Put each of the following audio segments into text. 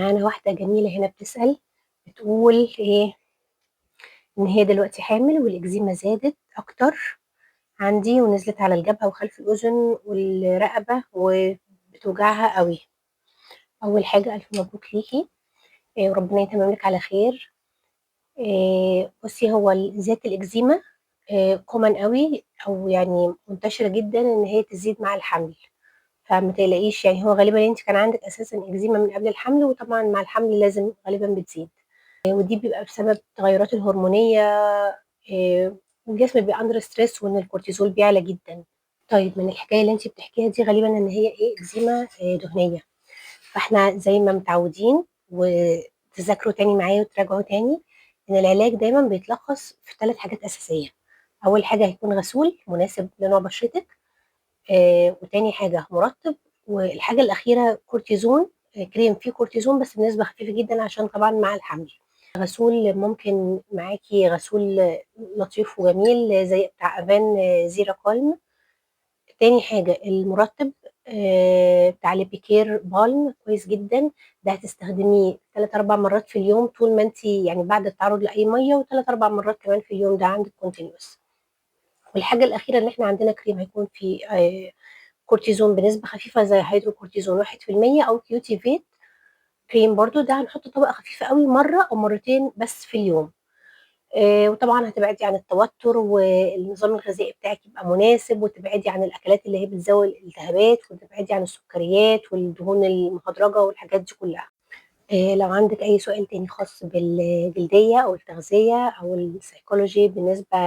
معانا واحدة جميلة هنا بتسأل، بتقول إيه، إن هي دلوقتي حامل والإكزيما زادت أكتر عندي ونزلت على الجبهة وخلف الأذن والرقبة وبتوجعها أوي. أول حاجة ألف مبروك ليكِ، وربنا يتمم لِك على خير. بُصّي، هو زيادة الإكزيما common أوي أو يعني منتشرة جدًا إن هي تزيد مع الحمل، فما تقلقيش يعني هو غالبًا أنتِ كان عندِك أساسًا إكزيما من قبل الحمل، وطبعًا مع الحمل لازم غالبًا بتزيد. ودي بيبقى بسبب التغيرات الهرمونية، والجسم بيبقى under stress وإن الكورتيزول بيعلى جدًا. طيب من الحكاية اللي أنتِ بتحكيها دي غالبًا إن هي إيه، إكزيما دهنية، فإحنا زي ما متعودين وتذاكروا تاني معايا وتراجعوا تاني، إن العلاج دايمًا بيتلخص في 3 حاجات أساسية. أول حاجة هيكون غسول مناسب لنوع بشرتِك، وتاني حاجة مُرطِّب، والحاجة الأخيرة كورتيزون، كريم فيه كورتيزون بس بنسبة خفيفة جدًا عشان طبعًا مع الحمل. غسول ممكن معاكِ غسول لطيف وجميل زي بتاع أفان زيرا كالم. تاني حاجة المُرطِّب بتاع ليبيكير بالم كويس جدًا، ده هتستخدميه 3، 4 مرات في اليوم طول ما أنتِ يعني بعد التعرُّض لأي مَيّة و3، 4 مرات كمان في اليوم، ده عندِك continuous. والحاجة الأخيرة إن إحنا عندنا كريم هيكون فيه كورتيزون بنسبة خفيفة زي هيدروكورتيزون 1% أو كيوتيفيت كريم برضه، ده هنحُط طبقة خفيفة أوي مرّة أو مرّتين بس في اليوم. وطبعًا هتبعدي عن التوتر والنظام الغذائي بتاعِك يبقى مناسب، وتبعدي عن الأكلات اللي هي بتزوّد الالتهابات، وتبعدي عن السكريات والدهون المهدرجة والحاجات دي كلّها. لو عندِك أي سؤال تاني خاص بالجلدية أو التغذية أو الpsychology بالنسبة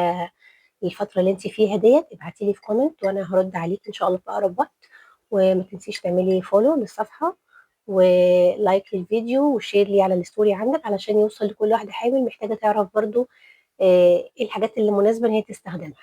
للفترة اللي أنتِ فيها ديّة، ابعتي لي في comment وأنا هارُد عليكِ إن شاء الله في أقرب وقت، وما تنسيش تعملي follow للصفحة وlike للفيديو وshare ليه على الstory عندِك علشان يوصل لكل واحدة حامل محتاجة تعرف برضه إيه الحاجات اللي مناسبة إن هي تستخدمها.